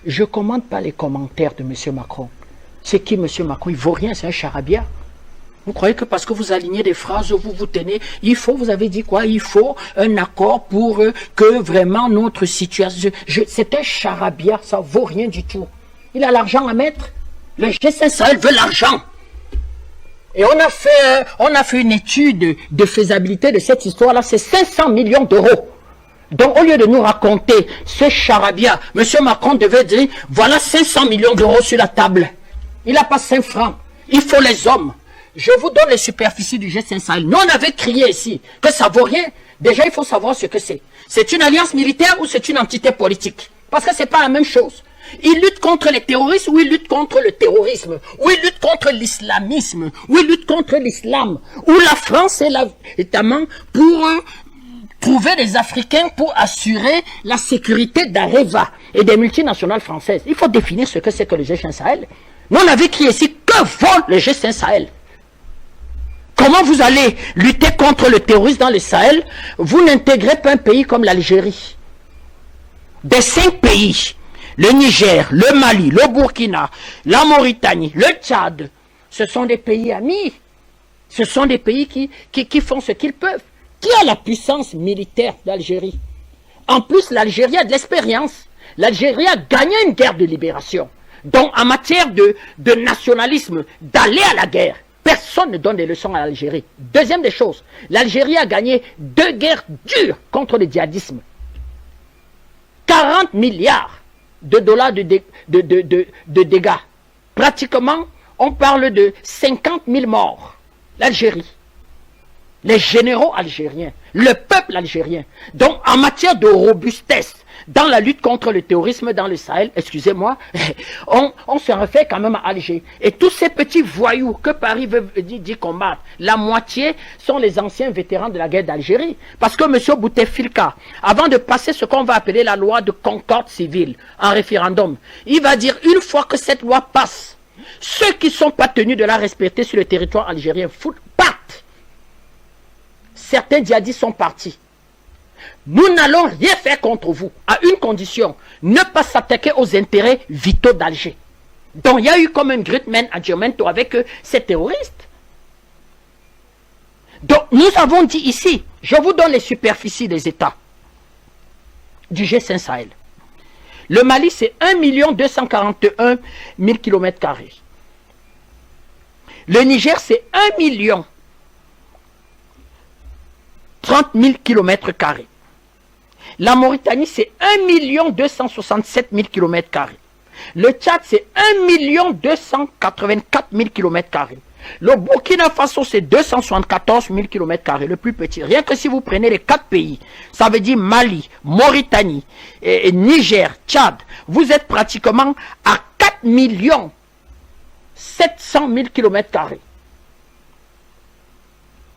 Je ne commande pas les commentaires de M. Macron. C'est qui M. Macron? Il ne vaut rien, c'est un charabia. Vous croyez que parce que vous alignez des phrases, vous tenez, vous avez dit quoi? Il faut un accord pour que vraiment notre situation... C'est un charabia, ça ne vaut rien du tout. Il a l'argent à mettre. Le G5 Sahel veut l'argent. Et on a fait une étude de faisabilité de cette histoire-là, c'est 500 millions d'euros. Donc, au lieu de nous raconter ce charabia, M. Macron devait dire, voilà 500 millions d'euros sur la table. Il n'a pas 5 francs. Il faut les hommes. Je vous donne les superficies du G5 Sahel. Nous, on avait crié ici que ça vaut rien. Déjà, il faut savoir ce que c'est. C'est une alliance militaire ou c'est une entité politique? Parce que ce n'est pas la même chose. Il lutte contre les terroristes ou il lutte contre le terrorisme, ou il lutte contre l'islamisme, ou il lutte contre l'islam, ou la France est là, notamment pour trouver des Africains pour assurer la sécurité d'Areva et des multinationales françaises. Il faut définir ce que c'est que le G5 Sahel. Nous, on avait crié ici, que vaut le G5 Sahel? Comment vous allez lutter contre le terrorisme dans le Sahel? Vous n'intégrez pas un pays comme l'Algérie. Des 5 pays, le Niger, le Mali, le Burkina, la Mauritanie, le Tchad, ce sont des pays amis. Ce sont des pays qui font ce qu'ils peuvent. Qui a la puissance militaire d'Algérie? En plus, l'Algérie a de l'expérience. L'Algérie a gagné une guerre de libération. Donc, en matière de nationalisme, d'aller à la guerre, personne ne donne des leçons à l'Algérie. Deuxième des choses, l'Algérie a gagné 2 guerres dures contre le djihadisme. 40 milliards de dollars de dégâts. Pratiquement, on parle de 50 000 morts. L'Algérie. Les généraux algériens, le peuple algérien. Donc, en matière de robustesse, dans la lutte contre le terrorisme dans le Sahel, excusez-moi, on se réfère quand même à Alger. Et tous ces petits voyous que Paris dit combattre, la moitié sont les anciens vétérans de la guerre d'Algérie. Parce que M. Bouteflika, avant de passer ce qu'on va appeler la loi de concorde civile en référendum, il va dire une fois que cette loi passe, ceux qui ne sont pas tenus de la respecter sur le territoire algérien partent. Certains djihadistes sont partis. Nous n'allons rien faire contre vous, à une condition, ne pas s'attaquer aux intérêts vitaux d'Alger. Donc il y a eu comme un great agreement avec ces terroristes. Donc nous avons dit ici, je vous donne les superficies des États du G5 Sahel. Le Mali, c'est 1 241 000 km². Le Niger, c'est 1 030 000 km². La Mauritanie, c'est 1 267 000 km². Le Tchad, c'est 1 284 000 km². Le Burkina Faso, c'est 274 000 km², le plus petit. Rien que si vous prenez les 4 pays, ça veut dire Mali, Mauritanie, et Niger, Tchad, vous êtes pratiquement à 4 700 000 km².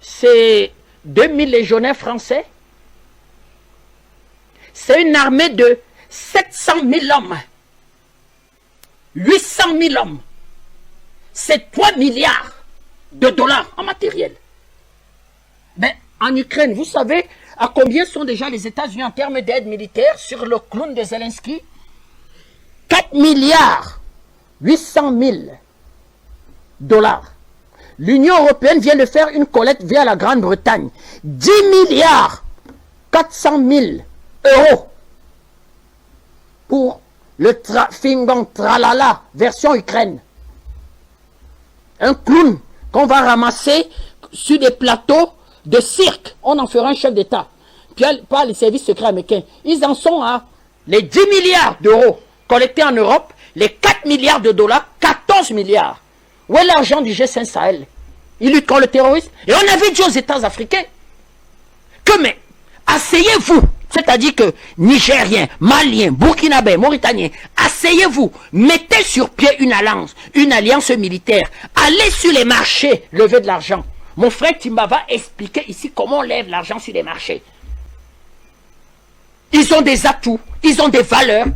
C'est 2000 légionnaires français. C'est une armée de 700 000 hommes. 800 000 hommes. C'est 3 milliards de dollars en matériel. Mais en Ukraine, vous savez à combien sont déjà les États-Unis en termes d'aide militaire sur le clown de Zelensky? 4 milliards 800 000 dollars. L'Union européenne vient de faire une collecte via la Grande-Bretagne. 10 milliards 400 000 euros pour le Fingon Tralala version Ukraine. Un clown qu'on va ramasser sur des plateaux de cirque. On en fera un chef d'État. Puis par les services secrets américains. Ils en sont à les 10 milliards d'euros collectés en Europe, les 4 milliards de dollars, 14 milliards. Où est l'argent du G5 Sahel? Il lutte contre le terrorisme. Et on avait dit aux États africains que, mais, asseyez-vous. C'est-à-dire que Nigériens, Maliens, Burkinabés, Mauritaniens, asseyez-vous, mettez sur pied une alliance militaire, allez sur les marchés, levez de l'argent. Mon frère Timba va expliquer ici comment on lève l'argent sur les marchés. Ils ont des atouts, ils ont des valeurs,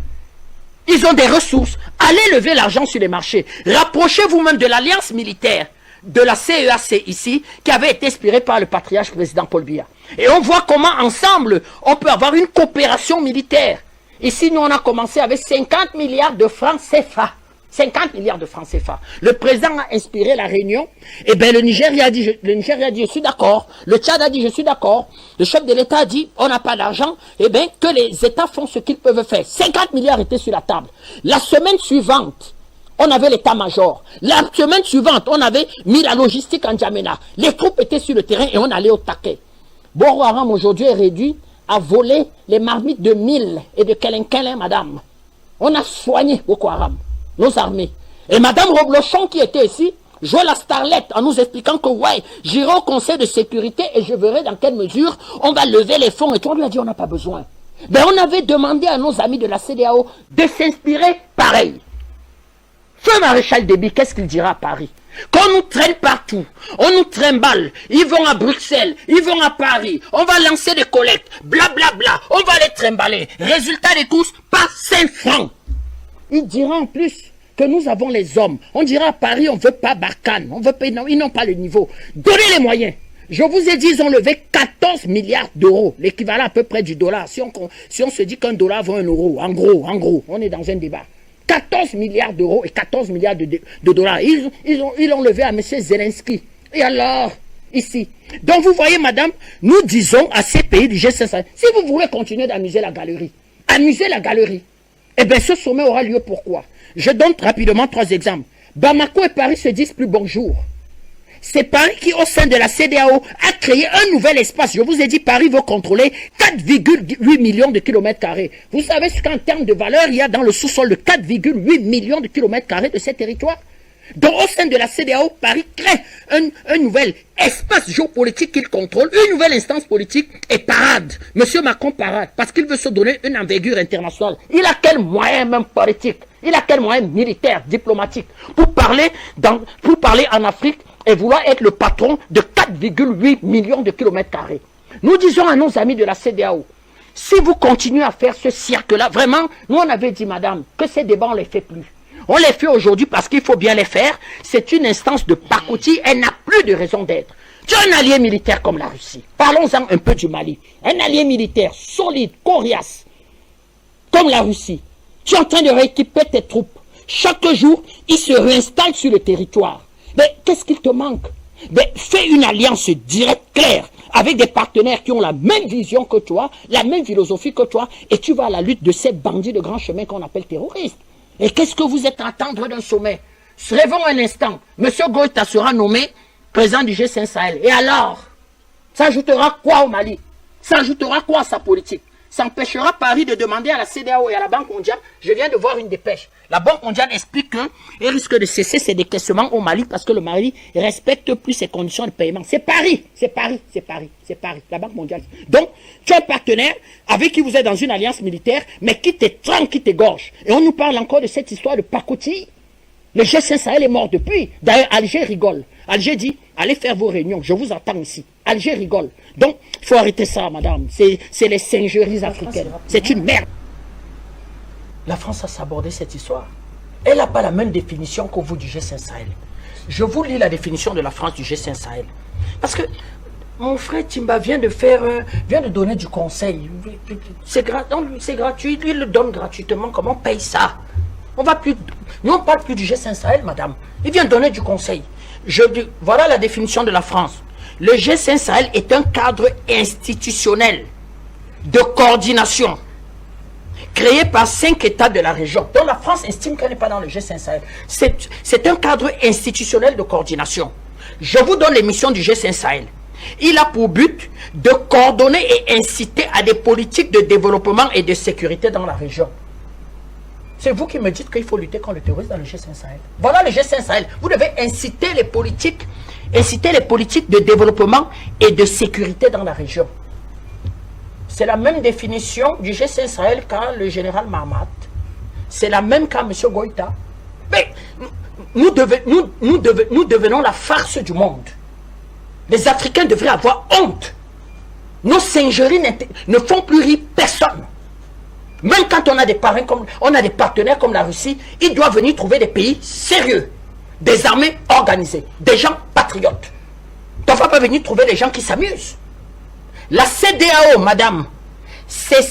ils ont des ressources. Allez lever l'argent sur les marchés. Rapprochez-vous même de l'alliance militaire, de la CEAC ici, qui avait été inspirée par le patriarche président Paul Biya. Et on voit comment ensemble, on peut avoir une coopération militaire. Ici, nous, on a commencé avec 50 milliards de francs CFA. 50 milliards de francs CFA. Le président a inspiré la réunion. Eh bien, le Nigeria a dit, je suis d'accord. Le Tchad a dit, je suis d'accord. Le chef de l'État a dit, on n'a pas d'argent. Eh bien, que les États font ce qu'ils peuvent faire. 50 milliards étaient sur la table. La semaine suivante, on avait l'état-major. La semaine suivante, on avait mis la logistique en Djamena. Les troupes étaient sur le terrain et on allait au taquet. Boko Haram aujourd'hui est réduit à voler les marmites de Mille et de Kelen, madame. On a soigné Boko Haram, nos armées. Et madame Roblochon qui était ici, jouait la starlette en nous expliquant que ouais, j'irai au conseil de sécurité et je verrai dans quelle mesure on va lever les fonds. Et tout, on lui a dit on n'a pas besoin. Ben, on avait demandé à nos amis de la CEDEAO de s'inspirer pareil. Feu Maréchal Déby, qu'est-ce qu'il dira à Paris? Qu'on nous traîne partout, on nous trimballe, ils vont à Bruxelles, ils vont à Paris, on va lancer des collectes, blablabla, on va les trimballer. Résultat des courses, pas 5 francs. Il dira en plus que nous avons les hommes. On dira à Paris, on ne veut pas Barkhane, on veut pas, non, ils n'ont pas le niveau. Donnez les moyens. Je vous ai dit, ils ont levé 14 milliards d'euros, l'équivalent à peu près du dollar. Si on se dit qu'un dollar vaut 1 euro, en gros, on est dans un débat. 14 milliards d'euros et 14 milliards de dollars. Ils l'ont levé à M. Zelensky. Et alors, ici. Donc vous voyez, madame, nous disons à ces pays du G5, si vous voulez continuer d'amuser la galerie, eh bien ce sommet aura lieu pourquoi? Je donne rapidement 3 exemples. Bamako et Paris se disent plus bonjour. C'est Paris qui, au sein de la CEDEAO, a créé un nouvel espace. Je vous ai dit, Paris veut contrôler 4,8 millions de kilomètres carrés. Vous savez ce qu'en termes de valeur, il y a dans le sous-sol de 4,8 millions de kilomètres carrés de ces territoires? Donc, au sein de la CEDEAO, Paris crée un nouvel espace géopolitique qu'il contrôle, une nouvelle instance politique et parade. Monsieur Macron parade, parce qu'il veut se donner une envergure internationale. Il a quel moyen même politique? Il a quel moyen militaire, diplomatique pour parler en Afrique et vouloir être le patron de 4,8 millions de kilomètres carrés. Nous disons à nos amis de la CEDEAO, si vous continuez à faire ce cirque-là, vraiment, nous on avait dit, madame, que ces débats, on ne les fait plus. On les fait aujourd'hui parce qu'il faut bien les faire. C'est une instance de pacotille, elle n'a plus de raison d'être. Tu as un allié militaire comme la Russie. Parlons-en un peu du Mali. Un allié militaire solide, coriace, comme la Russie. Tu es en train de rééquiper tes troupes. Chaque jour, ils se réinstallent sur le territoire. Mais qu'est-ce qu'il te manque? Mais fais une alliance directe, claire, avec des partenaires qui ont la même vision que toi, la même philosophie que toi, et tu vas à la lutte de ces bandits de grand chemin qu'on appelle terroristes. Et qu'est-ce que vous êtes à attendre d'un sommet? Rêvons un instant. Monsieur Goïta sera nommé président du G5 Sahel. Et alors? Ça ajoutera quoi au Mali? Ça ajoutera quoi à sa politique? Ça empêchera Paris de demander à la CEDEAO et à la Banque mondiale. Je viens de voir une dépêche. La Banque mondiale explique qu'il risque de cesser ses décaissements au Mali parce que le Mali ne respecte plus ses conditions de paiement. C'est Paris. La Banque mondiale. Donc, tu as un partenaire avec qui vous êtes dans une alliance militaire, mais qui t'étrangle, qui t'égorge. Et on nous parle encore de cette histoire de pacotille. Le G5 Sahel est mort depuis. D'ailleurs, Alger rigole. Alger dit, allez faire vos réunions, je vous attends ici. Alger rigole. Donc, il faut arrêter ça, madame. C'est les singeries africaines. C'est une merde. La France a sabordé cette histoire. Elle n'a pas la même définition que vous du G5 Sahel. Je vous lis la définition de la France du G5 Sahel. Parce que mon frère Timba vient de donner du conseil. C'est gratuit, lui il le donne gratuitement. Comment on paye ça? Nous on ne parle plus du G5 Sahel, madame. Il vient de donner du conseil. Voilà la définition de la France. Le G5 Sahel est un cadre institutionnel de coordination créé par 5 États de la région. Donc la France estime qu'elle n'est pas dans le G5 Sahel. C'est un cadre institutionnel de coordination. Je vous donne les missions du G5 Sahel. Il a pour but de coordonner et inciter à des politiques de développement et de sécurité dans la région. C'est vous qui me dites qu'il faut lutter contre le terrorisme dans le G5 Sahel. Voilà le G5 Sahel. Vous devez inciter les politiques de développement et de sécurité dans la région. C'est la même définition du G5 Sahel qu'a le général Marmat. C'est la même qu'a M. Goïta. Mais nous devenons la farce du monde. Les Africains devraient avoir honte. Nos singeries ne font plus rire personne. Même quand on a des partenaires comme la Russie, ils doivent venir trouver des pays sérieux, des armées organisées, des gens patriotes. On ne va pas venir trouver des gens qui s'amusent. La CEDEAO, madame, c'est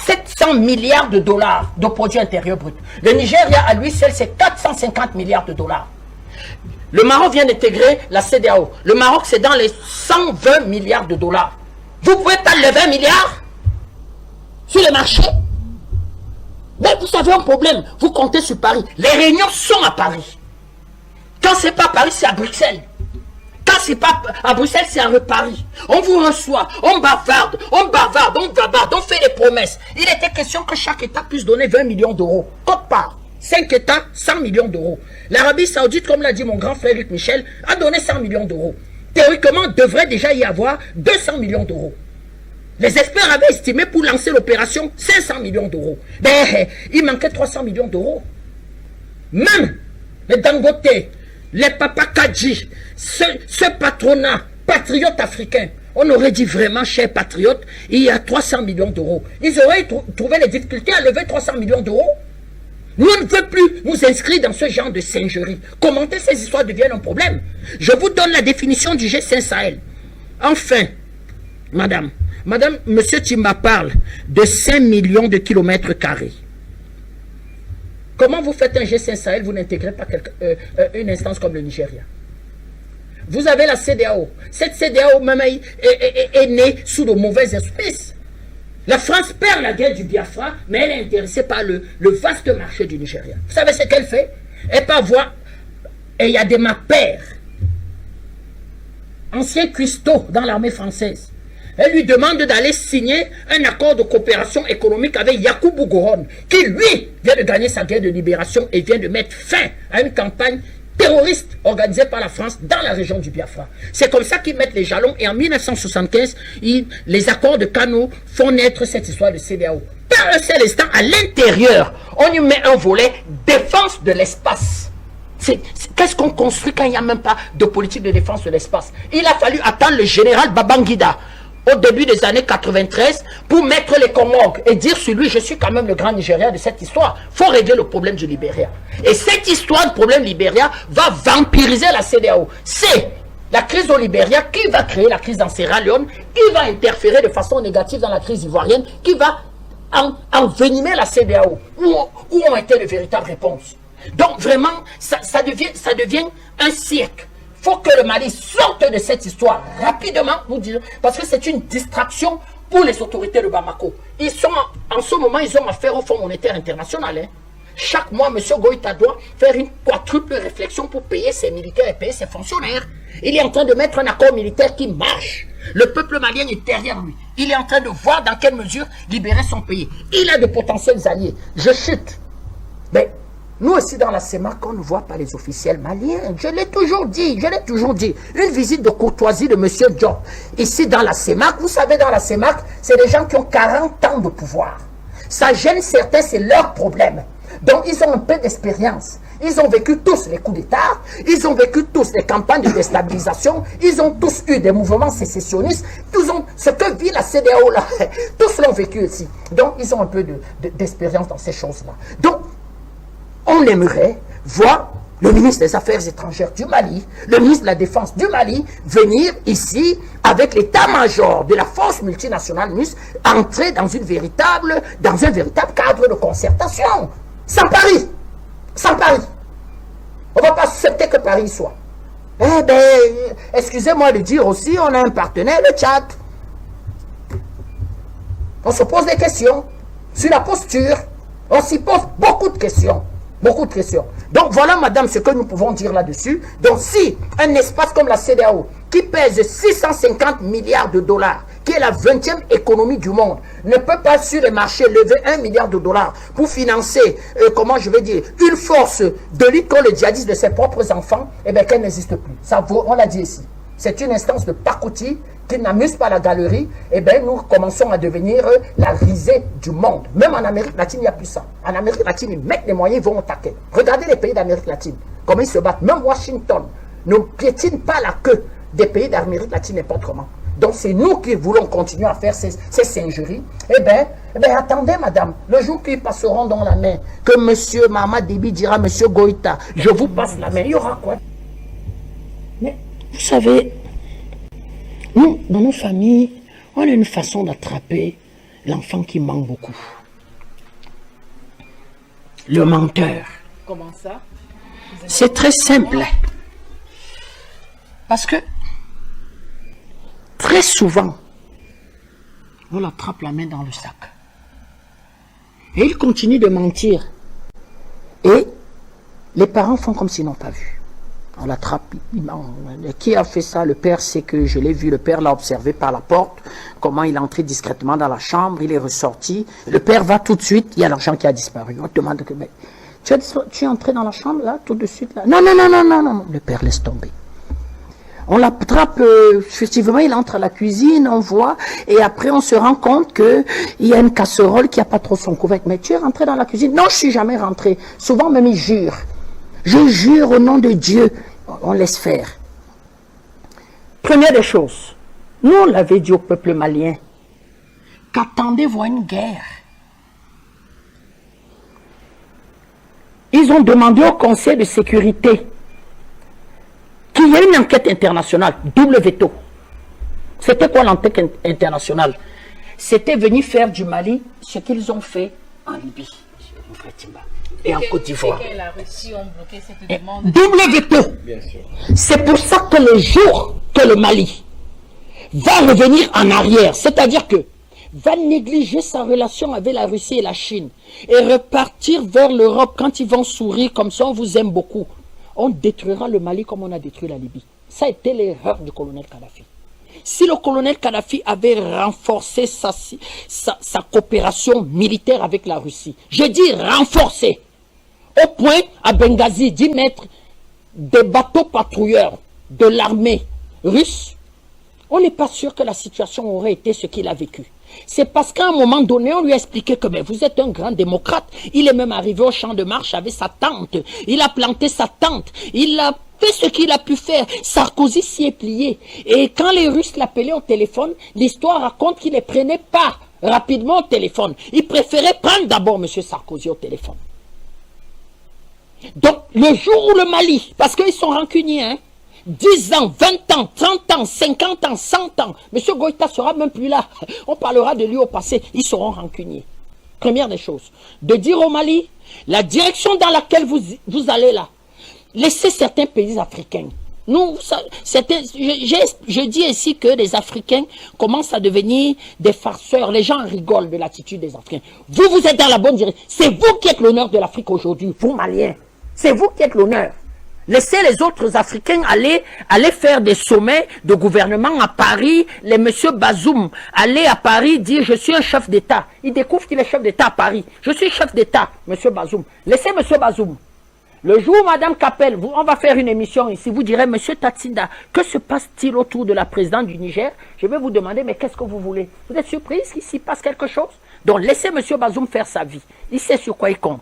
700 milliards de dollars de produits intérieurs bruts. Le Nigeria, à lui seul, c'est 450 milliards de dollars. Le Maroc vient d'intégrer la CEDEAO. Le Maroc, c'est dans les 120 milliards de dollars. Vous pouvez pas lever 20 milliards sur le marché? Mais vous avez un problème. Vous comptez sur Paris. Les réunions sont à Paris. Quand c'est pas à Paris, c'est à Bruxelles. Quand c'est pas à Bruxelles, c'est à Paris. On vous reçoit, on bavarde, on fait des promesses. Il était question que chaque État puisse donner 20 millions d'euros. Côte part. 5 États, 100 millions d'euros. L'Arabie Saoudite, comme l'a dit mon grand frère Luc Michel, a donné 100 millions d'euros. Théoriquement, devrait déjà y avoir 200 millions d'euros. Les experts avaient estimé pour lancer l'opération 500 millions d'euros. Ben, il manquait 300 millions d'euros. Même les Dangote, les Papa Kadji, ce patronat patriote africain, on aurait dit vraiment, chers patriotes, il y a 300 millions d'euros. Ils auraient trouvé les difficultés à lever 300 millions d'euros. Nous ne voulons plus nous inscrire dans ce genre de singerie. Commenter ces histoires devient un problème. Je vous donne la définition du G5 Sahel. Enfin, madame, monsieur Timba parle de 5 millions de kilomètres carrés. Comment vous faites un G5 Sahel, vous n'intégrez pas une instance comme le Nigeria? Vous avez la CEDEAO. Cette CEDEAO même est née sous de mauvais auspices. La France perd la guerre du Biafra, mais elle est intéressée par le vaste marché du Nigeria. Vous savez ce qu'elle fait? Elle peut voir, et il y a des pères, anciens cuistots dans l'armée française. Elle lui demande d'aller signer un accord de coopération économique avec Yakubu Gowon, qui lui vient de gagner sa guerre de libération et vient de mettre fin à une campagne terroriste organisée par la France dans la région du Biafra. C'est comme ça qu'ils mettent les jalons et en 1975, les accords de Kano font naître cette histoire de CEDEAO. Par un seul instant, à l'intérieur, on y met un volet défense de l'espace. Qu'est-ce qu'on construit quand il n'y a même pas de politique de défense de l'espace? Il a fallu attendre le général Babangida au début des années 93 pour mettre les Comores et dire sur lui, je suis quand même le grand Nigérien de cette histoire. Il faut régler le problème du Libéria. Et cette histoire de problème Libéria va vampiriser la CEDEAO. C'est la crise au Libéria qui va créer la crise dans Sierra Leone, qui va interférer de façon négative dans la crise ivoirienne, qui va envenimer la CEDEAO. Où ont été les véritables réponses? Donc vraiment, ça devient un siècle. Il faut que le Mali sorte de cette histoire rapidement, vous dire, parce que c'est une distraction pour les autorités de Bamako. Ils sont, en ce moment, ils ont affaire au Fonds monétaire international. Hein. Chaque mois, M. Goïta doit faire une quadruple réflexion pour payer ses militaires et payer ses fonctionnaires. Il est en train de mettre un accord militaire qui marche. Le peuple malien est derrière lui. Il est en train de voir dans quelle mesure libérer son pays. Il a de potentiels alliés. Je chute. Mais nous aussi dans la CEMAC, on ne voit pas les officiels maliens. Je l'ai toujours dit, Une visite de courtoisie de M. Diop. Ici dans la CEMAC, vous savez dans la CEMAC, c'est des gens qui ont 40 ans de pouvoir. Ça gêne certains, c'est leur problème. Donc ils ont un peu d'expérience. Ils ont vécu tous les coups d'État, ils ont vécu tous les campagnes de déstabilisation, ils ont tous eu des mouvements sécessionnistes, tous ont ce que vit la CEDEAO là, tous l'ont vécu aussi. Donc ils ont un peu d'expérience dans ces choses-là. Donc, on aimerait voir le ministre des Affaires étrangères du Mali, le ministre de la Défense du Mali, venir ici avec l'état-major de la force multinationale MUS, entrer dans un véritable cadre de concertation. Sans Paris. Sans Paris. On ne va pas accepter que Paris soit. Eh bien, excusez-moi de dire aussi, on a un partenaire, le Tchad. On se pose des questions sur la posture. On s'y pose beaucoup de questions. Beaucoup de questions. Donc voilà, madame, ce que nous pouvons dire là-dessus. Donc si un espace comme la CEDEAO, qui pèse 650 milliards de dollars, qui est la 20e économie du monde, ne peut pas sur les marchés lever 1 milliard de dollars pour financer, une force de lutte contre le djihadisme de ses propres enfants, eh bien qu'elle n'existe plus. Ça vaut, on l'a dit ici. C'est une instance de pacotille qui n'amuse pas la galerie. Eh bien, nous commençons à devenir la risée du monde. Même en Amérique latine, il n'y a plus ça. En Amérique latine, ils mettent les moyens, ils vont au taquet. Regardez les pays d'Amérique latine, comment ils se battent. Même Washington ne piétine pas la queue des pays d'Amérique latine n'importe comment. Donc, c'est nous qui voulons continuer à faire ces singeries. Eh bien, attendez, madame, le jour qu'ils passeront dans la main, que M. Mahama Déby dira, M. Goïta, je vous passe la main, il y aura quoi? Mais, vous savez, nous, dans nos familles, on a une façon d'attraper l'enfant qui manque beaucoup. le menteur. Comment ça? C'est très simple. Parce que très souvent, on l'attrape la main dans le sac. Et il continue de mentir. Et les parents font comme s'ils n'ont pas vu. On l'attrape. Qui a fait ça? Le père, c'est que je l'ai vu. Le père l'a observé par la porte. Comment il est entré discrètement dans la chambre. Il est ressorti. Le père va tout de suite. Il y a l'argent qui a disparu. On te demande que... Mais, tu es entré dans la chambre là, tout de suite là? Non, non, non, non, non, non. Le père laisse tomber. On l'attrape, effectivement, il entre à la cuisine, on voit, et après on se rend compte qu'il y a une casserole qui n'a pas trop son couvercle. Mais tu es rentré dans la cuisine? Non, je ne suis jamais rentré. Souvent même il jure. Je jure au nom de Dieu. On laisse faire. Première des choses, nous on l'avait dit au peuple malien, qu'attendez voir une guerre. Ils ont demandé au Conseil de sécurité qu'il y ait une enquête internationale, double veto. C'était quoi l'enquête internationale? C'était venir faire du Mali ce qu'ils ont fait en Libye, et en Côte d'Ivoire. La Russie ont bloqué cette demande. Double veto. C'est pour ça que le jour que le Mali va revenir en arrière, c'est-à-dire que va négliger sa relation avec la Russie et la Chine et repartir vers l'Europe quand ils vont sourire comme ça, on vous aime beaucoup. On détruira le Mali comme on a détruit la Libye. Ça a été l'erreur du colonel Kadhafi. Si le colonel Kadhafi avait renforcé sa coopération militaire avec la Russie, je dis renforcé, au point à Benghazi d'y mettre des bateaux patrouilleurs de l'armée russe, on n'est pas sûr que la situation aurait été ce qu'il a vécu. C'est parce qu'à un moment donné, on lui a expliqué que mais vous êtes un grand démocrate. Il est même arrivé au champ de marche avec sa tante. Il a planté sa tante. Il a fait ce qu'il a pu faire. Sarkozy s'y est plié. Et quand les Russes l'appelaient au téléphone, l'histoire raconte qu'il ne les prenait pas rapidement au téléphone. Il préférait prendre d'abord M. Sarkozy au téléphone. Donc, le jour où le Mali, parce qu'ils sont rancuniers, hein, 10 ans, 20 ans, 30 ans, 50 ans, 100 ans. M. Goïta sera même plus là. On parlera de lui au passé. Ils seront rancuniers. Première des choses. De dire au Mali, la direction dans laquelle vous allez là, laissez certains pays africains. Nous, je dis ici que les Africains commencent à devenir des farceurs. Les gens rigolent de l'attitude des Africains. Vous êtes dans la bonne direction. C'est vous qui êtes l'honneur de l'Afrique aujourd'hui, vous Maliens. C'est vous qui êtes l'honneur. Laissez les autres Africains aller faire des sommets de gouvernement à Paris. Les monsieur Bazoum aller à Paris dire je suis un chef d'État. Il découvre qu'il est chef d'État à Paris. Je suis chef d'État, monsieur Bazoum. Laissez monsieur Bazoum. Le jour où madame Capel, on va faire une émission ici, vous direz monsieur Tatsinda, que se passe-t-il autour de la présidente du Niger? Je vais vous demander mais qu'est-ce que vous voulez? Vous êtes surprise qu'il s'y passe quelque chose? Donc laissez monsieur Bazoum faire sa vie. Il sait sur quoi il compte.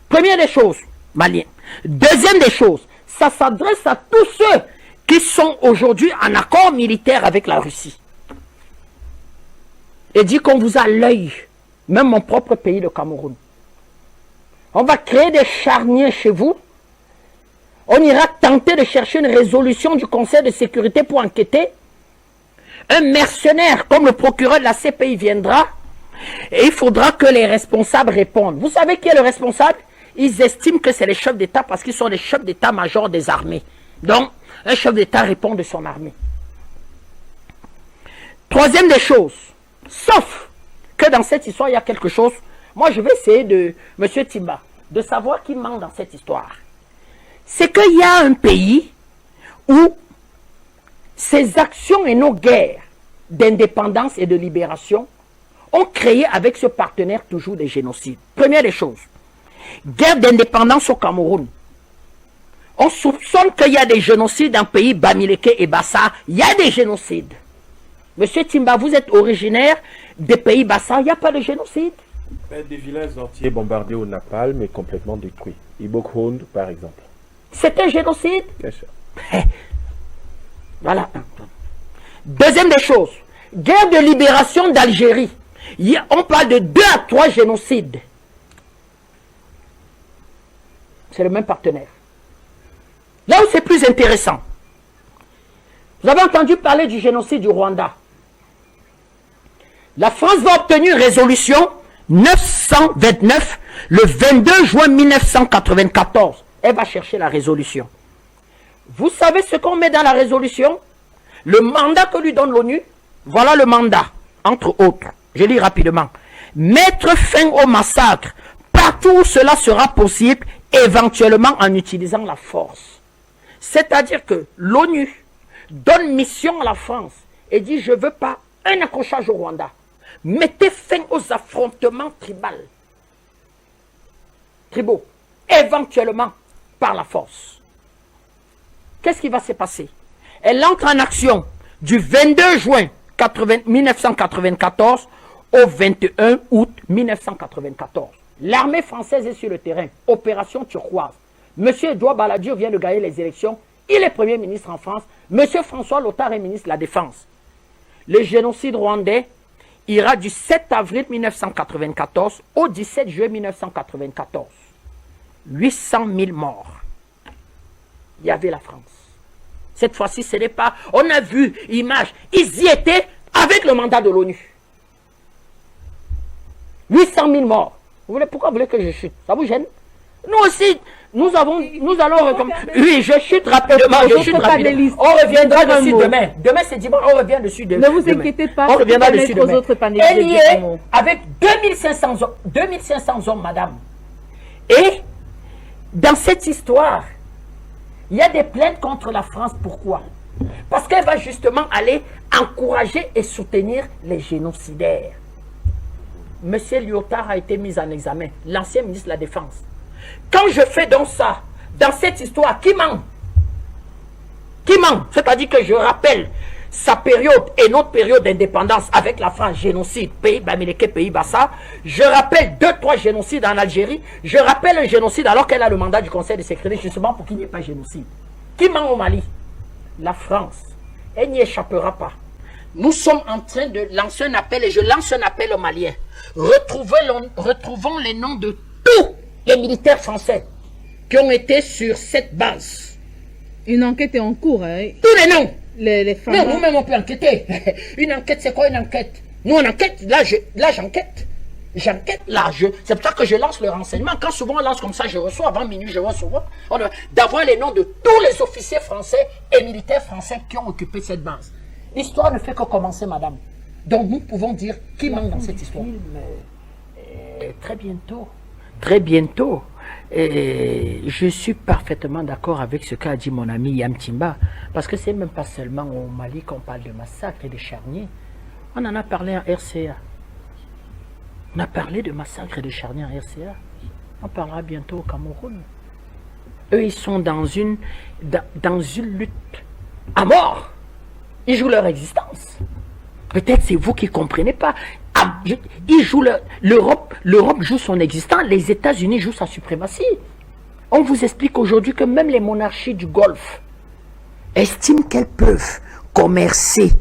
Première des choses, Malien. Deuxième des choses, ça s'adresse à tous ceux qui sont aujourd'hui en accord militaire avec la Russie. Et dit qu'on vous a l'œil, même mon propre pays, le Cameroun. On va créer des charniers chez vous. On ira tenter de chercher une résolution du Conseil de sécurité pour enquêter. Un mercenaire comme le procureur de la CPI viendra et il faudra que les responsables répondent. Vous savez qui est le responsable? Ils estiment que c'est les chefs d'État parce qu'ils sont les chefs d'État-major des armées. Donc, un chef d'État répond de son armée. Troisième des choses, sauf que dans cette histoire, il y a quelque chose. Moi, je vais essayer de, M. Timba, de savoir qui ment dans cette histoire. C'est qu'il y a un pays où ces actions et nos guerres d'indépendance et de libération ont créé avec ce partenaire toujours des génocides. Première des choses. Guerre d'indépendance au Cameroun. On soupçonne qu'il y a des génocides dans le pays Bamileke et Bassa. Il y a des génocides. Monsieur Timba, vous êtes originaire des pays Bassa, il n'y a pas de génocide? Des villages entiers bombardés au napalm et complètement détruits. Ibokhound, par exemple. C'est un génocide? Bien sûr. Voilà. Deuxième des choses. Guerre de libération d'Algérie. On parle de 2 à 3 génocides. C'est le même partenaire. Là où c'est plus intéressant, vous avez entendu parler du génocide du Rwanda. La France va obtenir une résolution 929 Le 22 juin 1994, elle va chercher la résolution. Vous savez ce qu'on met dans la résolution? Le mandat que lui donne l'ONU, voilà le mandat, entre autres. Je lis rapidement. Mettre fin au massacre partout où cela sera possible, éventuellement en utilisant la force. C'est-à-dire que l'ONU donne mission à la France et dit je ne veux pas un accrochage au Rwanda. Mettez fin aux affrontements tribaux, éventuellement par la force. Qu'est-ce qui va se passer? Elle entre en action du 22 juin 1994 au 21 août 1994. L'armée française est sur le terrain. Opération turquoise. Monsieur Edouard Balladur vient de gagner les élections. Il est Premier ministre en France. Monsieur François Lothar est ministre de la Défense. Le génocide rwandais ira du 7 avril 1994 au 17 juillet 1994. 800 000 morts. Il y avait la France. Cette fois-ci, ce n'est pas... On a vu image. Ils y étaient avec le mandat de l'ONU. 800 000 morts. Pourquoi vous voulez que je chute? Ça vous gêne? Nous aussi, nous allons... Oui, je chute rapidement. On reviendra dessus demain. Demain, c'est dimanche. On revient dessus demain. Ne vous inquiétez pas. On reviendra dessus demain. Elle y est mots. avec 2500 hommes, madame. Et dans cette histoire, il y a des plaintes contre la France. Pourquoi? Parce qu'elle va justement aller encourager et soutenir les génocidaires. Monsieur Lyotard a été mis en examen, l'ancien ministre de la Défense. Quand je fais donc ça, dans cette histoire, qui ment? Qui ment? C'est-à-dire que je rappelle sa période et notre période d'indépendance avec la France, génocide, pays Bamileke, pays Bassa. Je rappelle 2-3 génocides en Algérie. Je rappelle un génocide alors qu'elle a le mandat du Conseil de sécurité, justement pour qu'il n'y ait pas de génocide. Qui ment au Mali? La France. Elle n'y échappera pas. Nous sommes en train de lancer un appel, et je lance un appel aux Maliens. Retrouvons les noms de tous les militaires français qui ont été sur cette base. Une enquête est en cours. Hein. Tous les noms. Les femmes. Non, nous-mêmes on peut enquêter. Une enquête, c'est quoi une enquête? Nous on enquête, là j'enquête. J'enquête, là, c'est pour ça que je lance le renseignement. Quand souvent on lance comme ça, je reçois, avant minuit, je reçois, d'avoir les noms de tous les officiers français et militaires français qui ont occupé cette base. L'histoire ne fait que commencer, madame. Donc nous pouvons dire qui manque dans cette histoire. Très bientôt, je suis parfaitement d'accord avec ce qu'a dit mon ami Yam Timba, parce que c'est même pas seulement au Mali qu'on parle de massacre et de charniers. On en a parlé en RCA. On a parlé de massacre et de charniers en RCA. On parlera bientôt au Cameroun. Eux, ils sont dans une lutte à mort. Ils jouent leur existence. Peut-être c'est vous qui ne comprenez pas. Ils jouent l'Europe joue son existence, les États-Unis jouent sa suprématie. On vous explique aujourd'hui que même les monarchies du Golfe estiment qu'elles peuvent commercer,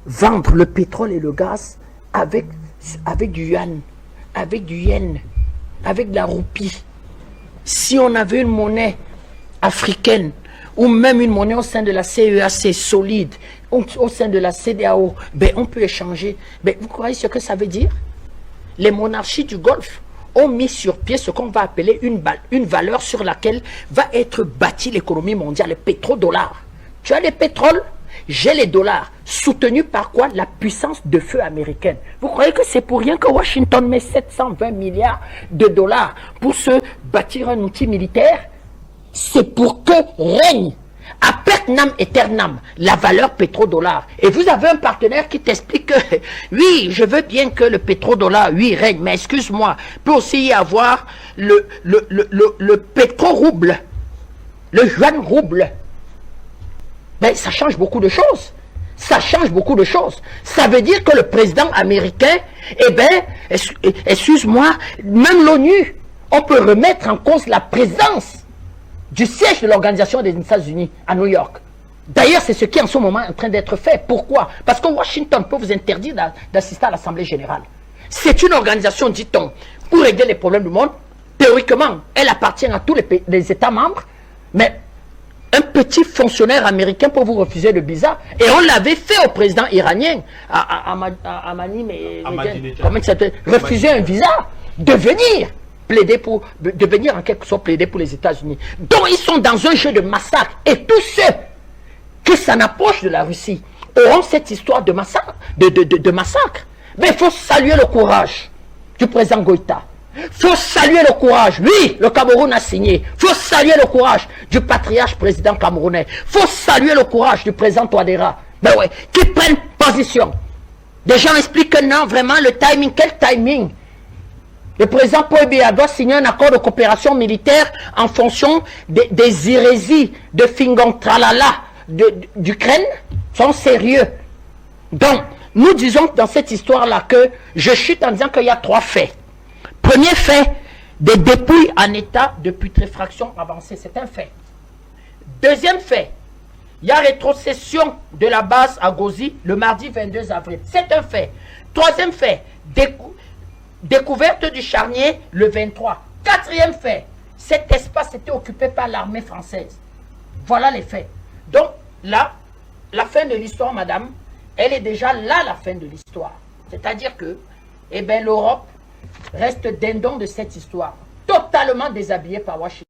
vendre le pétrole et le gaz avec du yuan, avec de la roupie. Si on avait une monnaie africaine, ou même une monnaie au sein de la CEAC solide, au sein de la CEDEAO, ben on peut échanger. Ben vous croyez ce que ça veut dire? Les monarchies du Golfe ont mis sur pied ce qu'on va appeler une valeur sur laquelle va être bâtie l'économie mondiale, le pétrodollar. Tu as les pétroles, j'ai les dollars, soutenus par quoi? La puissance de feu américaine. Vous croyez que c'est pour rien que Washington met 720 milliards de dollars pour se bâtir un outil militaire? C'est pour que règne à pertinam aeternam la valeur pétrodollar. Et vous avez un partenaire qui t'explique que oui, je veux bien que le pétrodollar, oui, règne, mais excuse-moi, peut aussi y avoir le pétro-rouble, le yuan-rouble. Mais ça change beaucoup de choses. Ça change beaucoup de choses. Ça veut dire que le président américain, eh bien, excuse-moi, même l'ONU, on peut remettre en cause la présence du siège de l'Organisation des États-Unis à New York. D'ailleurs, c'est ce qui est en ce moment en train d'être fait. Pourquoi? Parce que Washington peut vous interdire d'assister à l'Assemblée générale. C'est une organisation, dit-on, pour régler les problèmes du monde. Théoriquement, elle appartient à tous les États membres, mais un petit fonctionnaire américain peut vous refuser le visa. Et on l'avait fait au président iranien, comment il s'appelle, refuser un visa. de venir plaider pour, de venir en quelque sorte plaider pour les États-Unis. Donc ils sont dans un jeu de massacre. Et tous ceux qui s'en approchent de la Russie auront cette histoire de massacre. Mais il faut saluer le courage du président Goïta. Il faut saluer le courage. Oui, le Cameroun a signé. Il faut saluer le courage du patriarche président camerounais. Il faut saluer le courage du président Touadéra. Ben ouais, qui prennent position. Des gens expliquent que non, vraiment, le timing, quel timing? Le président Paul Biya doit signer un accord de coopération militaire en fonction des hérésies de Fingon Tralala d'Ukraine. Sont sérieux. Donc, nous disons dans cette histoire-là que je chute en disant qu'il y a 3 faits. Premier fait, des dépouilles en état de putréfaction avancée. C'est un fait. Deuxième fait, il y a rétrocession de la base à Gozi le mardi 22 avril. C'est un fait. Troisième fait, découverte du charnier le 23. Quatrième fait, cet espace était occupé par l'armée française. Voilà les faits. Donc là, la fin de l'histoire, madame, elle est déjà là, la fin de l'histoire. C'est-à-dire que, eh bien, l'Europe reste dindon de cette histoire, totalement déshabillée par Washington.